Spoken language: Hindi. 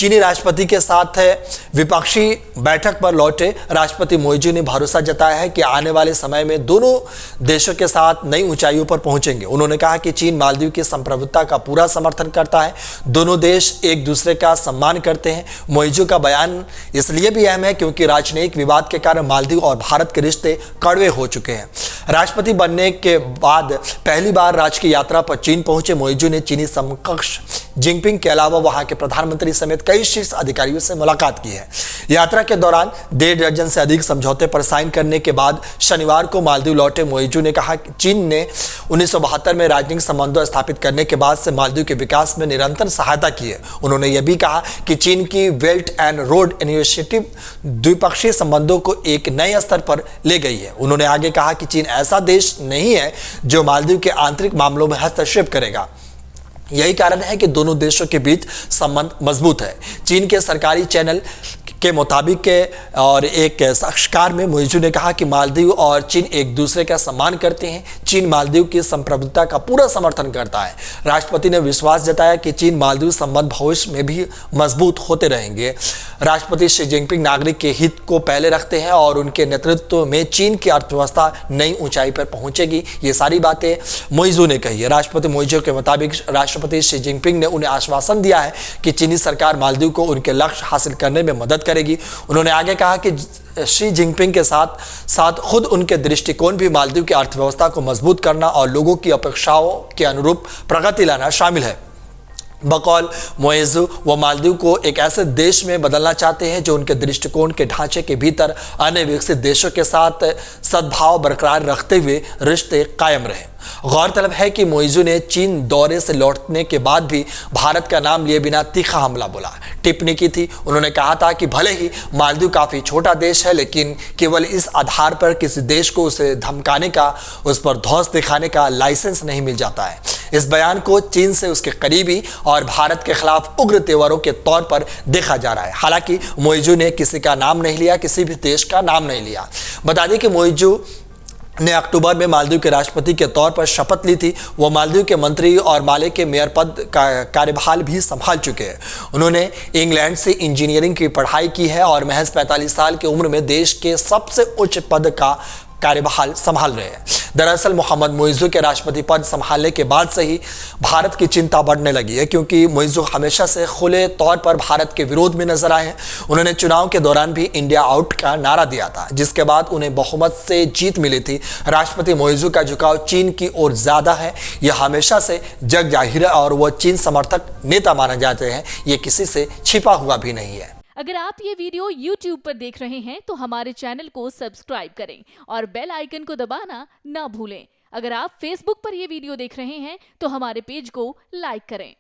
चीनी राष्ट्रपति के साथ विपक्षी बैठक पर लौटे राष्ट्रपति मोइजू ने भरोसा जताया है कि आने वाले समय में दोनों देशों के साथ नई ऊंचाइयों पर पहुंचेंगे। उन्होंने कहा कि चीन मालदीव की संप्रभुता का पूरा समर्थन करता है, दोनों देश एक दूसरे का सम्मान करते हैं। मोइजू का बयान इसलिए भी अहम है क्योंकि राजनयिक विवाद के कारण मालदीव और भारत के रिश्ते कड़वे हो चुके हैं। राष्ट्रपति बनने के बाद पहली बार राजकीय यात्रा पर चीन पहुंचे मोइजू ने चीनी समकक्ष जिनपिंग के अलावा वहां के प्रधानमंत्री समेत कई शीर्ष अधिकारियों से मुलाकात की है। यात्रा के दौरान 1.5 दर्जन से अधिक समझौते पर साइन करने के बाद शनिवार को मालदीव लौटे मोइजू ने कहा कि चीन ने 1972 में राजनीतिक संबंधों स्थापित करने के बाद से मालदीव के विकास में निरंतर सहायता की है। उन्होंने यह भी कहा कि चीन की बेल्ट एंड रोड इनिशिएटिव द्विपक्षीय संबंधों को एक नए स्तर पर ले गई है। उन्होंने आगे कहा कि चीन ऐसा देश नहीं है जो मालदीव के आंतरिक मामलों में हस्तक्षेप करेगा। यही कारण है कि दोनों देशों के बीच संबंध मजबूत है। चीन के सरकारी चैनल के मुताबिक और एक साक्षात्कार में मोइजू ने कहा कि मालदीव और चीन एक दूसरे का सम्मान करते हैं। चीन मालदीव की संप्रभुता का पूरा समर्थन करता है। राष्ट्रपति ने विश्वास जताया कि चीन मालदीव संबंध भविष्य में भी मजबूत होते रहेंगे। राष्ट्रपति शी जिनपिंग नागरिक के हित को पहले रखते हैं और उनके नेतृत्व में चीन की अर्थव्यवस्था नई ऊंचाई पर पहुंचेगी। ये सारी बातें मोइजू ने कही है। राष्ट्रपति मोइजू के मुताबिक राष्ट्रपति शी जिनपिंग ने उन्हें आश्वासन दिया है कि चीनी सरकार मालदीव को उनके लक्ष्य हासिल करने में मदद करेगी। उन्होंने आगे कहा कि शी जिनपिंग के साथ साथ खुद उनके दृष्टिकोण भी मालदीव की अर्थव्यवस्था को मजबूत करना और लोगों की अपेक्षाओं के अनुरूप प्रगति लाना शामिल है। बकौल मोइजू वो मालदीव को एक ऐसे देश में बदलना चाहते हैं जो उनके दृष्टिकोण के ढांचे के भीतर अन्य विकसित देशों के साथ सद्भाव बरकरार रखते हुए रिश्ते कायम रहे। गौरतलब है कि मोइजू ने चीन दौरे से लौटने के बाद भी भारत का नाम लिए बिना तीखा हमला बोला टिप्पणी की थी। उन्होंने कहा था कि भले ही मालदीव काफी छोटा देश है, लेकिन केवल इस आधार पर किसी देश को उसे धमकाने का, उस पर धौंस दिखाने का लाइसेंस नहीं मिल जाता है। इस बयान को चीन से उसके करीबी और भारत के खिलाफ उग्र तेवरों के तौर पर देखा जा रहा है। हालांकि मोइजू ने किसी का नाम नहीं लिया, किसी भी देश का नाम नहीं लिया। बता दें कि मोइजू ने अक्टूबर में मालदीव के राष्ट्रपति के तौर पर शपथ ली थी। वो मालदीव के मंत्री और माले के मेयर पद का कार्यभार भी संभाल चुके हैं। उन्होंने इंग्लैंड से इंजीनियरिंग की पढ़ाई की है और महज 45 साल की उम्र में देश के सबसे उच्च पद का कार्यभार संभाल रहे हैं। दरअसल मोहम्मद मोइजू के राष्ट्रपति पद संभालने के बाद से ही भारत की चिंता बढ़ने लगी है, क्योंकि मोइजू हमेशा से खुले तौर पर भारत के विरोध में नजर आए हैं। उन्होंने चुनाव के दौरान भी इंडिया आउट का नारा दिया था, जिसके बाद उन्हें बहुमत से जीत मिली थी। राष्ट्रपति मोइजू का झुकाव चीन की ओर ज्यादा है, यह हमेशा से जग जाहिर है और वह चीन समर्थक नेता माने जाते हैं। ये किसी से छिपा हुआ भी नहीं है। अगर आप ये वीडियो YouTube पर देख रहे हैं तो हमारे चैनल को सब्सक्राइब करें और बेल आइकन को दबाना ना भूलें। अगर आप Facebook पर ये वीडियो देख रहे हैं तो हमारे पेज को लाइक करें।